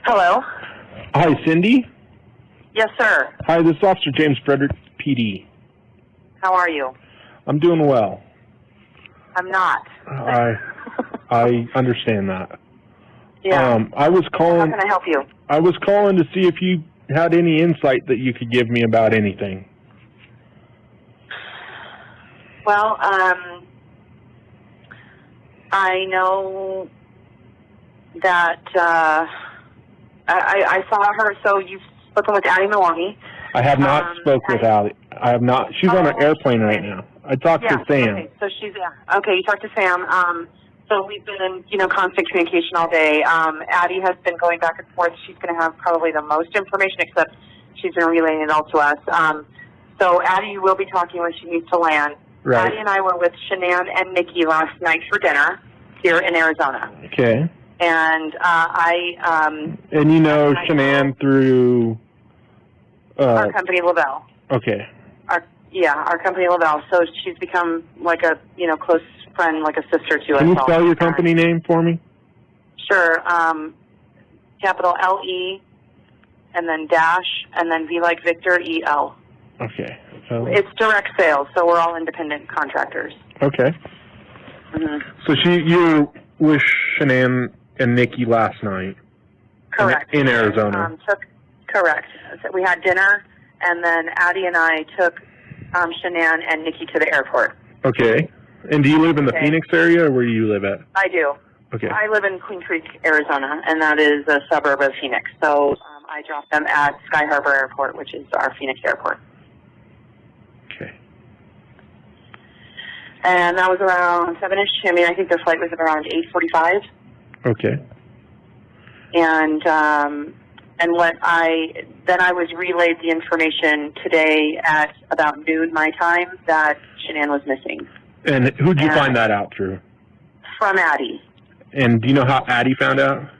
Hello? Hi, Cindy. Yes, sir. Hi, this is Officer James Frederick, PD. How are you? I'm doing well. I'm not. I understand that. Yeah. I was calling. How can I help you? I was calling to see if you had any insight that you could give me about anything. Well, I know that I saw her. So you've spoken with Addie Milwaukee. I have not spoke with Allie. I have not. She's on an airplane right now. I talked to Sam. Okay, so she's okay. You talked to Sam. So we've been in, constant communication all day. Addie has been going back and forth. She's going to have probably the most information, except she's been relaying it all to us. So Addie will be talking when she needs to land. Right. Addie and I were with Shanann and Nikki last night for dinner here in Arizona. Okay. And and you know Shanann through our company, Lavelle. Okay. Our company, Lavelle. So she's become like a close friend, like a sister to us. Can you spell your company name for me? Sure. Capital L-E, and then dash, and then V like Victor, E-L. Okay. It's direct sales, so we're all independent contractors. Okay. Mm-hmm. So you were with Shanann and Nikki last night. Correct. In Arizona. Correct. So we had dinner, and then Addie and I took Shanann and Nikki to the airport. Okay. And do you live in the Phoenix area, or where do you live at? I do. Okay. I live in Queen Creek, Arizona, and that is a suburb of Phoenix. So I dropped them at Sky Harbor Airport, which is our Phoenix airport. Okay. And that was around 7-ish. I mean, I think their flight was around 8:45. Okay. And I was relayed the information today at about noon my time that Shanann was missing. And who'd you find that out through? From Addie. And do you know how Addie found out?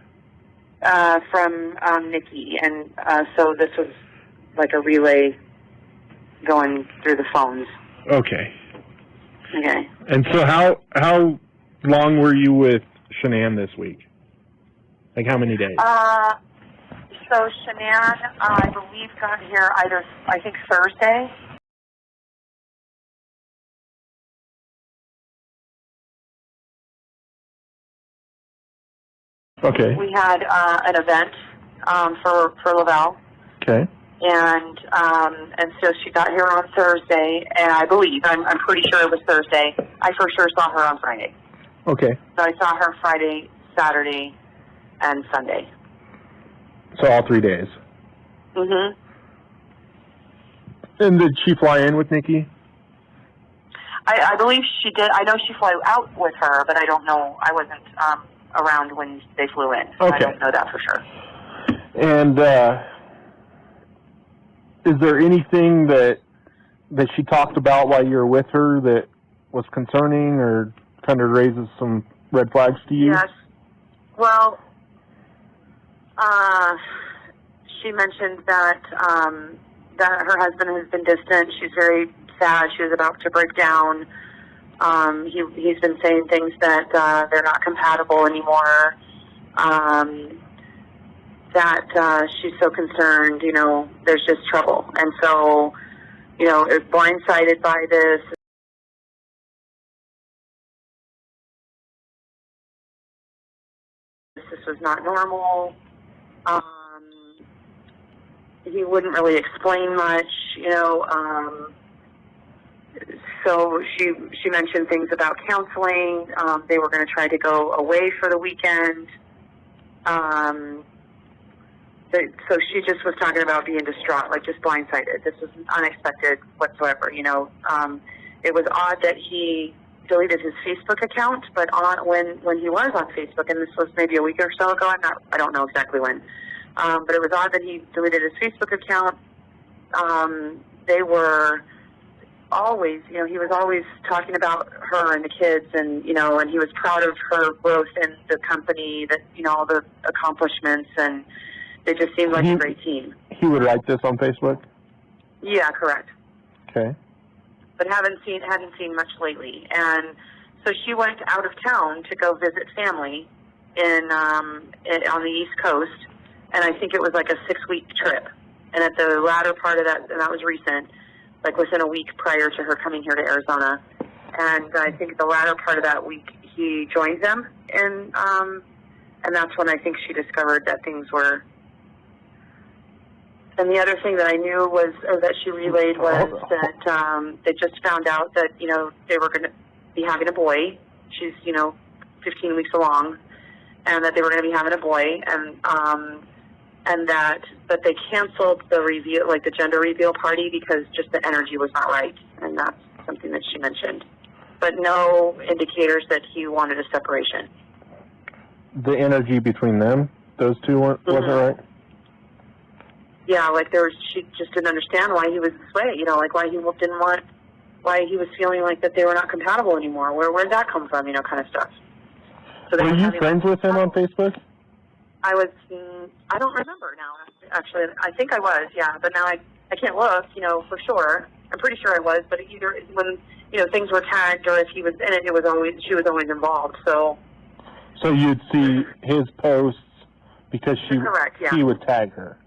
From Nikki. And so this was like a relay going through the phones. Okay. Okay. And so how long were you with Shanann this week? Like how many days? So Shanann, I believe, got here I think Thursday. Okay. We had an event for Lavelle. Okay. And so she got here on Thursday, and I believe, I'm pretty sure it was Thursday. I for sure saw her on Friday. Okay. So I saw her Friday, Saturday, and Sunday. So all 3 days. Mm-hmm. And did she fly in with Nikki? I believe she did. I know she flew out with her, but I don't know. I wasn't around when they flew in. So okay. I don't know that for sure. And is there anything that she talked about while you were with her that was concerning or kind of raises some red flags to you? Yes. Well, she mentioned that her husband has been distant. She's very sad. She was about to break down. He's been saying things that they're not compatible anymore. That she's so concerned, there's just trouble. And so, is blindsided by this. This was not normal. He wouldn't really explain much, So she mentioned things about counseling. They were going to try to go away for the weekend. So she just was talking about being distraught, like just blindsided. This was unexpected whatsoever. It was odd that he deleted his Facebook account, but when he was on Facebook, and this was maybe a week or so ago, I don't know exactly when, but it was odd that he deleted his Facebook account. They were always, he was always talking about her and the kids, and and he was proud of her growth in the company, that all the accomplishments, and they just seemed like a great team. He would write this on Facebook? Yeah, correct. Okay. But hadn't seen much lately, and so she went out of town to go visit family on the East Coast, and I think it was like a 6-week trip. And at the latter part of that, and that was recent, like within a week prior to her coming here to Arizona. And I think the latter part of that week, he joined them, and that's when I think she discovered that things were. And the other thing that I knew was, or that she relayed, was that they just found out that, you know, they were going to be having a boy. She's, you know, 15 weeks along, and that they were going to be having a boy, and that they canceled the reveal, like the gender reveal party, because just the energy was not right, and that's something that she mentioned. But no indicators that he wanted a separation. The energy between them, those two wasn't right? Yeah, like she just didn't understand why he was this way, you know, like why he was feeling like that they were not compatible anymore. Where'd that come from, you know, kind of stuff. So were you friends with him on Facebook? I was, I don't remember now, actually. I think I was, yeah, but now I can't look, you know, for sure. I'm pretty sure I was, but either when, you know, things were tagged or if he was in it, she was always involved, so. So you'd see his posts because correct, yeah. He would tag her.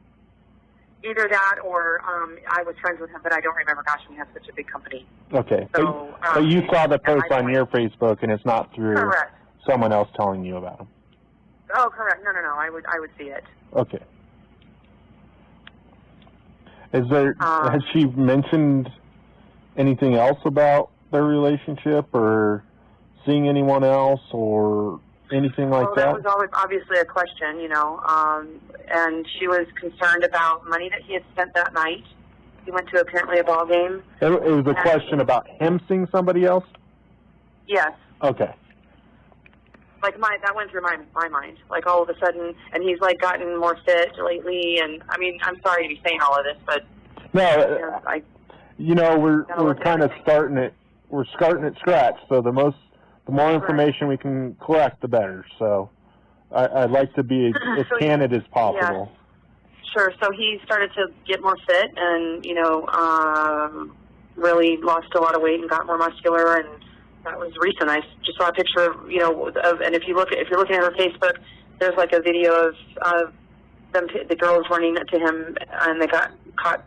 Either that or I was friends with him, but I don't remember. Gosh, we have such a big company. Okay. So, but you saw the post on your Facebook, and it's not through correct. someone else telling you about him. Oh, correct. No. I would see it. Okay. Has she mentioned anything else about their relationship or seeing anyone else or anything like that? That was always obviously a question, you know, and she was concerned about money that he had spent that night. He went to apparently a ball game. It was a question about him seeing somebody else? Yes. Okay. Like that went through my mind, like all of a sudden, and he's like gotten more fit lately, and I mean, I'm sorry to be saying all of this, but no, we're kind of starting at scratch, so the more information we can collect, the better. So I'd like to be as candid as possible. Yeah. Sure. So he started to get more fit, and you know, really lost a lot of weight and got more muscular, and that was recent. I just saw a picture of, you know, and if you're looking at her Facebook, there's like a video of them, the girls running to him, and they got caught.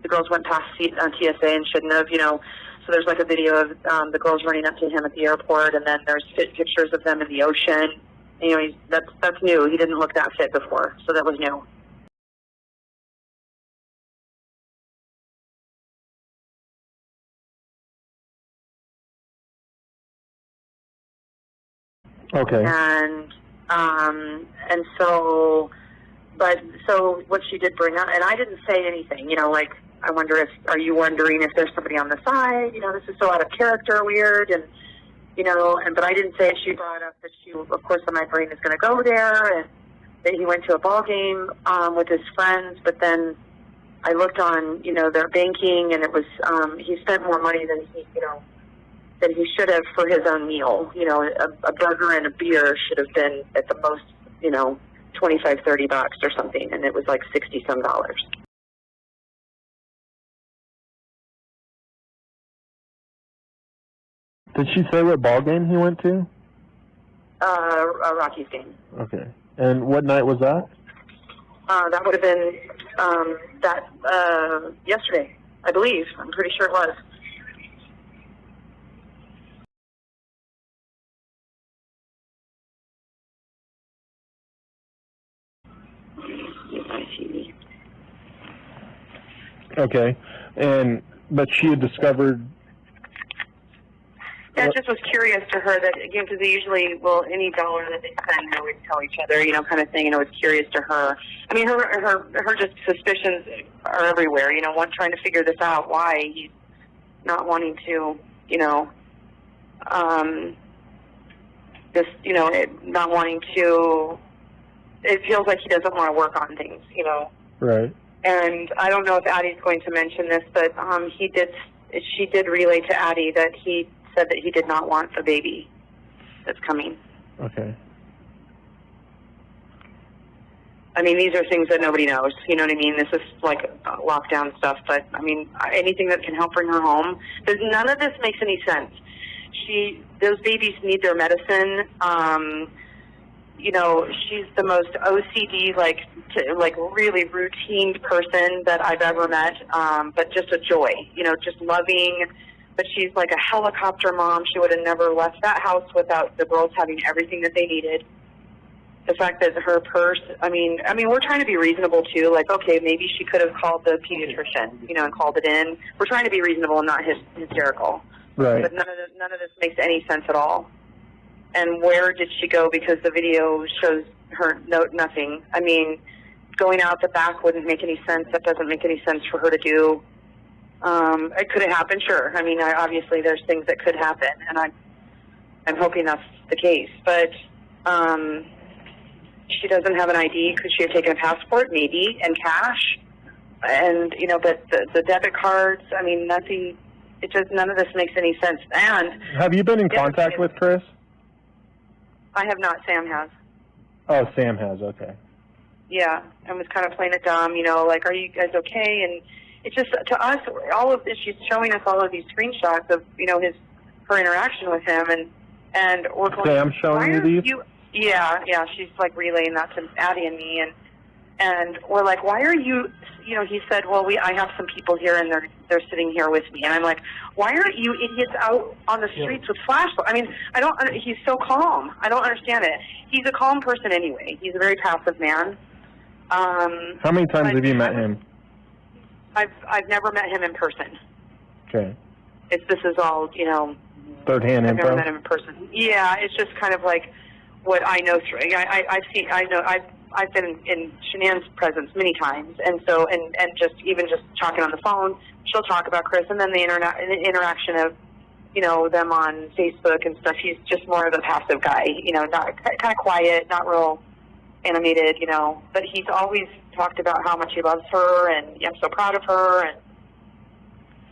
The girls went past TSA and shouldn't have, you know. So there's like a video of the girls running up to him at the airport, and then there's pictures of them in the ocean. And, you know, that's new. He didn't look that fit before, so that was new. Okay. And so what she did bring up, and I didn't say anything, you know, like, are you wondering if there's somebody on the side? You know, this is so out of character, weird, and, you know, but I didn't say it. She brought up that of course, that my brain is going to go there, and that he went to a ball game with his friends, but then I looked on, you know, their banking, and it was, he spent more money than he should have for his own meal. You know, a burger and a beer should have been at the most, you know, $25-$30 or something, and it was like $60-some. Did she say what ball game he went to? A Rockies game. Okay. And what night was that? That would have been yesterday, I believe. I'm pretty sure it was. Okay. But she had discovered. Yeah, it just was curious to her that, again, because they usually, any dollar that they spend, they always tell each other, you know, kind of thing, and it was curious to her. I mean, her just suspicions are everywhere, you know, trying to figure this out, why he's not wanting to, you know, not wanting to, it feels like he doesn't want to work on things, you know. Right. And I don't know if Addie's going to mention this, but she did relay to Addie that he said that he did not want the baby that's coming. Okay. I mean, these are things that nobody knows. You know what I mean? This is like lockdown stuff. But, I mean, anything that can help bring her home. None of this makes any sense. Those babies need their medicine. you know, she's the most OCD, like really routine person that I've ever met, but just a joy, you know, just loving. But she's like a helicopter mom. She would have never left that house without the girls having everything that they needed. The fact that her purse, I mean, we're trying to be reasonable too. Like, okay, maybe she could have called the pediatrician, you know, and called it in. We're trying to be reasonable and not hysterical. Right. But none of this makes any sense at all. And where did she go? Because the video shows her nothing. I mean, going out the back wouldn't make any sense. That doesn't make any sense for her to do. It could have happened, sure. I mean, obviously there's things that could happen, and I'm hoping that's the case. But she doesn't have an ID. Could she have taken a passport? Maybe, and cash. And, you know, but the debit cards, I mean, nothing. It just, none of this makes any sense. And have you been in contact with Chris? I have not. Sam has. Oh, Sam has. Okay. Yeah, I was kind of playing it dumb, you know, like, are you guys okay? And it's just, to us, all of this, she's showing us all of these screenshots of, you know, her interaction with him, and we're going, Sam showing you these? Yeah, she's like relaying that to Addie and me, and we're like, why are you, you know, he said, well, I have some people here, and they're sitting here with me, and I'm like, why aren't you idiots out on the streets with flashlights? I mean, he's so calm. I don't understand it. He's a calm person anyway. He's a very passive man. How many times have you met him? I've never met him in person. Okay. This is all, you know. Third-hand info? I've never met him in person. Yeah, it's just kind of like what I know through. I've been in Shanann's presence many times, and so and just even just talking on the phone, she'll talk about Chris, and then the interaction of, you know, them on Facebook and stuff. He's just more of a passive guy, you know, not kind of quiet, not real animated, you know. But he's always talked about how much he loves her, and I'm so proud of her, and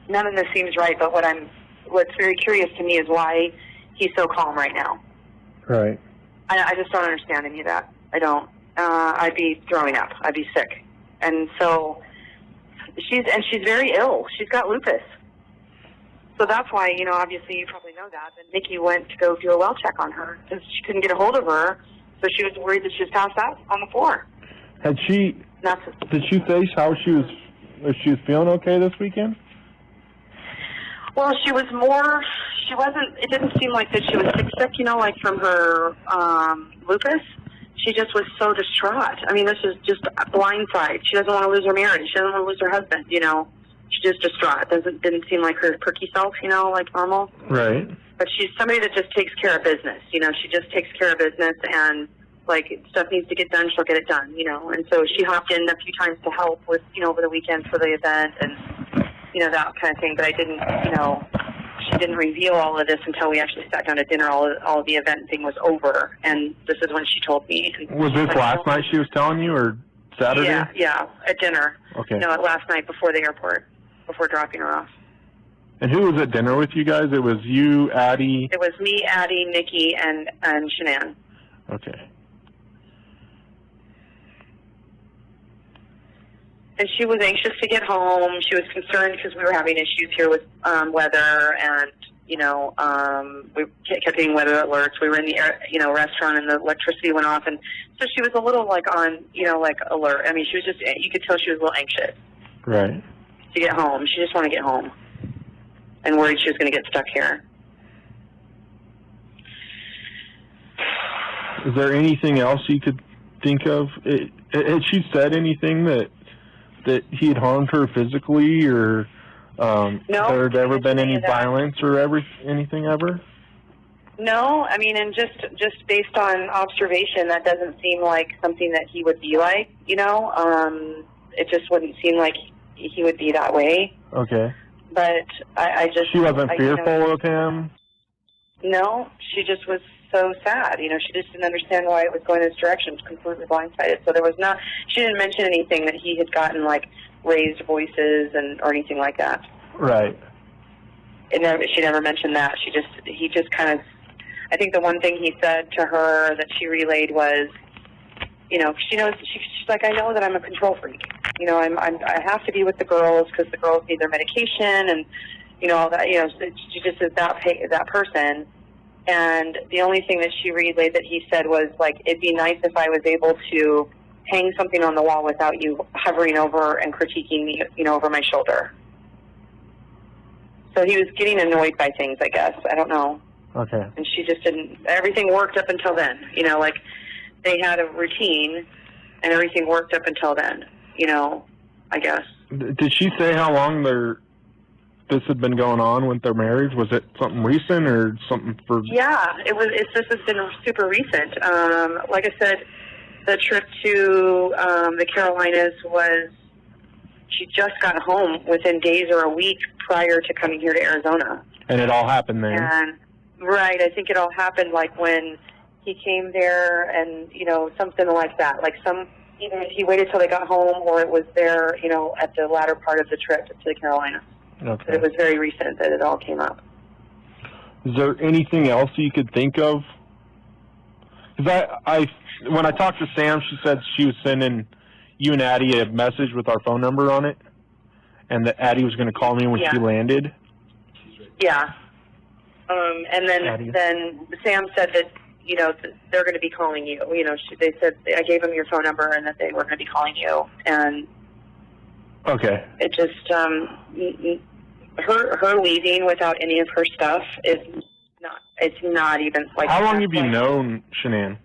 none of this seems right. But what's very curious to me is why he's so calm right now. Right. I just don't understand any of that. I don't. I'd be throwing up. I'd be sick. And so she's very ill. She's got lupus. So that's why, you know, obviously you probably know that. And Nikki went to go do a well check on her because she couldn't get a hold of her. So she was worried that she was passed out on the floor. Did she say how she was feeling okay this weekend? Well, it didn't seem like that she was sick, you know, like from her lupus. She just was so distraught. I mean, this is just a blindside. She doesn't want to lose her marriage. She doesn't want to lose her husband, you know. She's just distraught. Didn't seem like her perky self, you know, like normal. Right. But she's somebody that just takes care of business, you know. She just takes care of business, and, like, stuff needs to get done, she'll get it done, you know. And so she hopped in a few times to help with, you know, over the weekend for the event and, you know, that kind of thing. But I didn't, you know, she didn't reveal all of this until we actually sat down to dinner. All of the event thing was over, and this is when she told me. Was this last night she was telling you, or Saturday? Yeah, at dinner. Okay. No, last night before the airport, before dropping her off. And who was at dinner with you guys? It was you, Addie? It was me, Addie, Nikki, and Shanann. Okay. And she was anxious to get home. She was concerned because we were having issues here with weather, and, you know, we kept getting weather alerts. We were in the restaurant, and the electricity went off, and so she was a little like on, you know, like alert. I mean, she was just, you could tell she was a little anxious. Right. To get home. She just wanted to get home, and worried she was going to get stuck here. Is there anything else you could think of? Had she said anything that he had harmed her physically, or no, there had ever been any violence or anything ever? No, I mean, and just based on observation, that doesn't seem like something that he would be like, you know. It just wouldn't seem like he would be that way. Okay. But I just... She wasn't fearful of him? No, she just was so sad. You know, she just didn't understand why it was going this direction. Completely blindsided. So there was not... She didn't mention anything that he had gotten, like, raised voices or anything like that. Right. She never mentioned that. He just kind of... I think the one thing he said to her that she relayed was, you know, she knows, she's like, I know that I'm a control freak. You know, I have to be with the girls because the girls need their medication and, you know, all that. You know, she just is that person. And the only thing that she relayed that he said was, like, it'd be nice if I was able to hang something on the wall without you hovering over and critiquing me, over my shoulder. So he was getting annoyed by things, I guess. I don't know. Okay. And she just didn't, everything worked up until then. Like they had a routine and everything worked up until then, I guess. Did she say how long this had been going on with their marriage? Was it something recent or something for... Yeah, this has been super recent. Like I said, the trip to the Carolinas was, she just got home within days or a week prior to coming here to Arizona. And it all happened then? And, right, I think it all happened like when he came there and, something like that. Like either he waited till they got home or it was there, at the latter part of the trip to the Carolinas. Okay. But it was very recent that it all came up. Is there anything else you could think of? Because when I talked to Sam, she said she was sending you and Addie a message with our phone number on it, and that Addie was going to call me when she landed. Yeah. And then Sam said that, they're going to be calling you. They said, I gave them your phone number and that they were going to be calling you. And okay. It just, her leaving without any of her stuff it's not even like... How long have you known Shanann?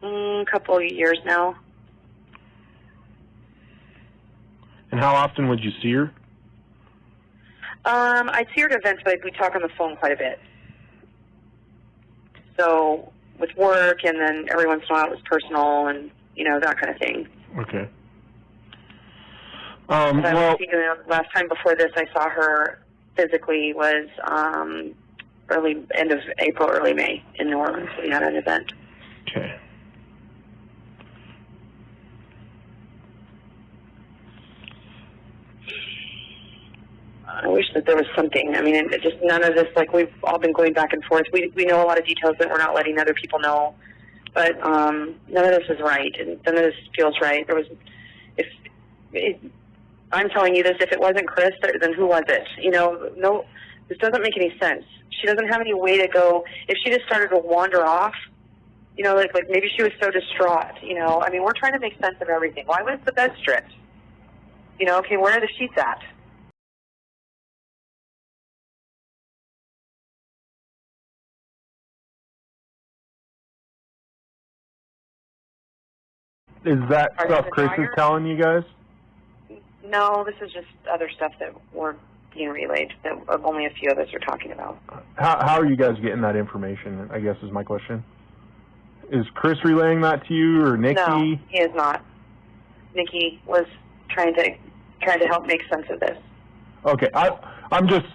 A couple of years now. And how often would you see her? I'd see her at events, but we talk on the phone quite a bit. So, with work, and then every once in a while it was personal, and, that kind of thing. Okay. Last time before this I saw her physically was end of April, early May in New Orleans. We had an event. Okay. I wish that there was something. I mean, just none of this, like, we've all been going back and forth. We know a lot of details that we're not letting other people know, but none of this is right, and none of this feels right. I'm telling you this, if it wasn't Chris, then who was it? No, this doesn't make any sense. She doesn't have any way to go. If she just started to wander off, like maybe she was so distraught, I mean, we're trying to make sense of everything. Why was the bed stripped? Okay, where are the sheets at? Is that stuff Chris is telling you guys? No, this is just other stuff that we're being relayed that only a few of us are talking about. How are you guys getting that information, I guess is my question. Is Chris relaying that to you or Nikki? No, he is not. Nikki was trying to help make sense of this. Okay, I'm just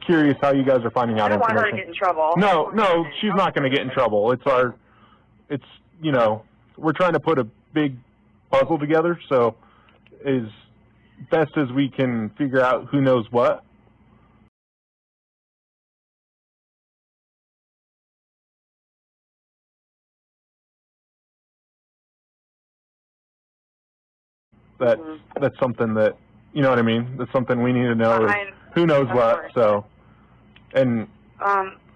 curious how you guys are finding out information. I don't want her to get in trouble. No, she's not going to get in trouble. We're trying to put a big puzzle together, so as best as we can figure out who knows what. That's something that, you know what I mean? That's something we need to know. Who knows what? Course. So, and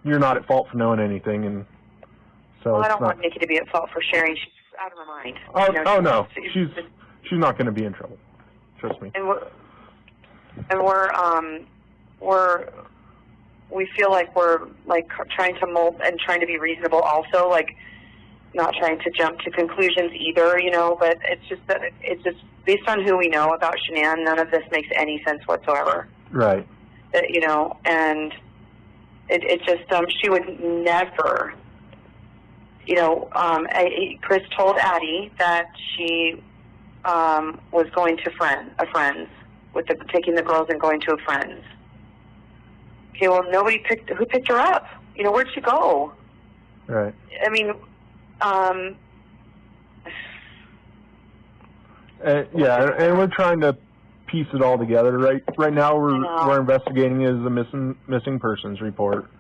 you're not at fault for knowing anything, and so. Well, I don't want Nikki to be at fault for sharing. She's out of her mind. Oh no, she's not going to be in trouble. Trust me. And we feel like we're like trying to mold and trying to be reasonable, also, like not trying to jump to conclusions either, But it's just based on who we know about Shanann, none of this makes any sense whatsoever. Right. And it just she would never. Chris told Addie that she was going to a friend's, taking the girls and going to a friend's. Okay, well, who picked her up? Where'd she go? Right. I mean, yeah, and we're trying to piece it all together. Right now, we're investigating as a missing persons report,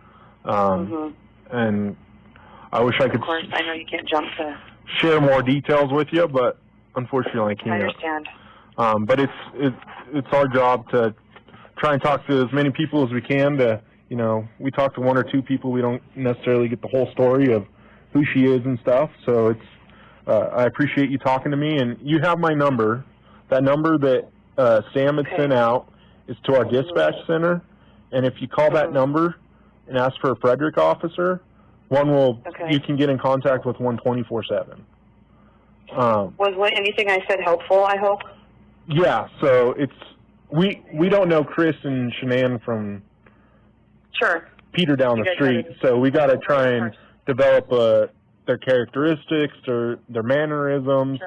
and I wish I could. Of course, I know you can't jump to share more details with you, but unfortunately, I can't. I understand. But it's our job to try and talk to as many people as we can to you know, we talk to one or two people. We don't necessarily get the whole story of who she is and stuff. So it's, I appreciate you talking to me, and you have my number. That number that Sam had sent out is to our dispatch center, and if you call that number and ask for a Frederick officer, you can get in contact with 124/7. Was anything I said helpful, I hope? Yeah, so it's, we don't know Chris and Shanann from Peter down the street, so we got to try and develop their characteristics, their mannerisms,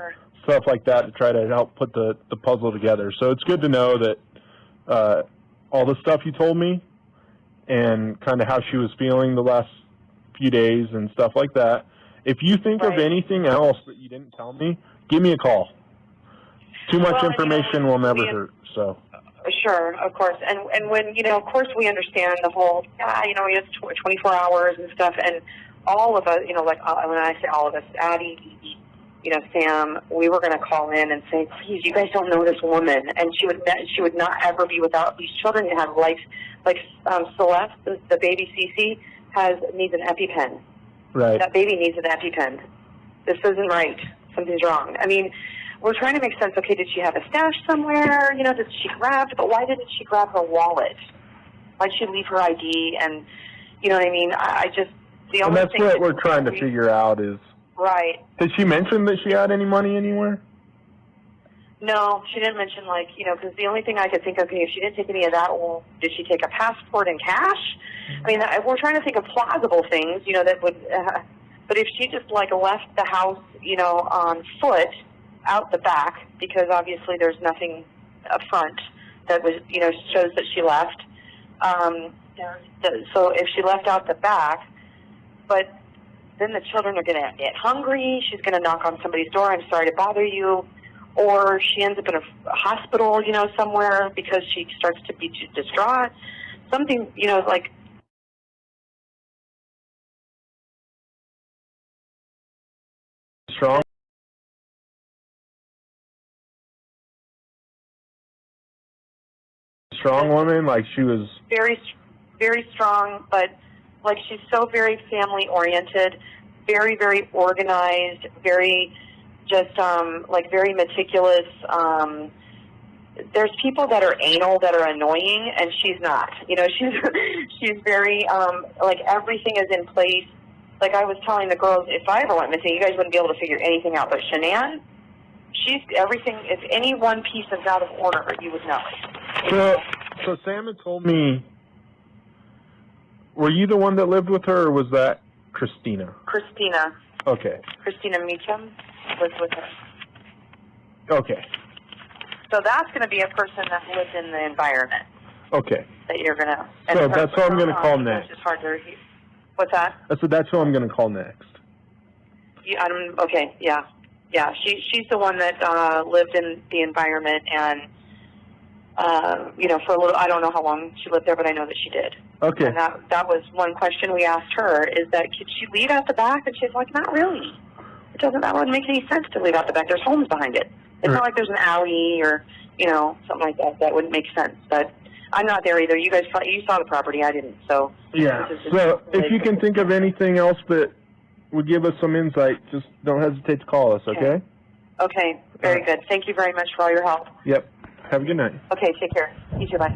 stuff like that to try to help put the puzzle together. So it's good to know that all the stuff you told me and kind of how she was feeling the last few days and stuff like that. If you think of anything else that you didn't tell me, give me a call. Too much information will never hurt. So. Sure, of course. And when, you know, of course we understand the whole, you know, it's 24 hours and stuff, and all of us, you know, like when I say all of us, Addie, you know, Sam, we were going to call in and say, please, you guys don't know this woman, and she would not ever be without these children who have life. Like Celeste, the baby Cece, needs an EpiPen. Right. That baby needs an EpiPen. This isn't right. Something's wrong. I mean, we're trying to make sense. Okay, did she have a stash somewhere? You know, did she grab? But why didn't she grab her wallet? Why did she leave her ID? And you know what I mean? I just the only thing. And that's what we're trying to figure out is. Right. Did she mention that she had any money anywhere? No, she didn't mention, like, you know, because the only thing I could think of, if she didn't take any of that, well, did she take a passport and cash? I mean, we're trying to think of plausible things, you know, that would, but if she just, like, left the house, you know, on foot out the back, because obviously there's nothing up front that was, you know, shows that she left. So if she left out the back, but then the children are going to get hungry, she's going to knock on somebody's door, I'm sorry to bother you, or she ends up in a hospital, you know, somewhere because she starts to be distraught. Something, you know, like... Strong woman, like she was... Very, very strong, but like she's so very family-oriented, very, very organized, very... just like very meticulous. There's people that are anal that are annoying, and she's not. You know, she's very like everything is in place. Like I was telling the girls, if I ever went missing, you guys wouldn't be able to figure anything out. But Shanann, she's everything. If any one piece is out of order, you would know. So Sam had told me. Were you the one that lived with her, or was that Christina? Christina. Okay. Christina Meacham was with her. Okay. So that's going to be a person that lives in the environment. Okay. That you're going to... So that's who I'm going to call next. It's hard to... What's that? So that's who I'm going to call next. Okay, yeah. Yeah, she's the one that lived in the environment and, you know, for a little... I don't know how long she lived there, but I know that she did. Okay. And that was one question we asked her, is that could she leave out the back? And she's like, not really. That wouldn't make any sense to leave out the back. There's homes behind it. It's not like there's an alley or, you know, something like that. That wouldn't make sense. But I'm not there either. You guys, you saw the property. I didn't. So yeah. So if you can think of anything else that would give us some insight, just don't hesitate to call us, okay? Okay. Very good. Thank you very much for all your help. Yep. Have a good night. Okay. Take care. You too. Bye.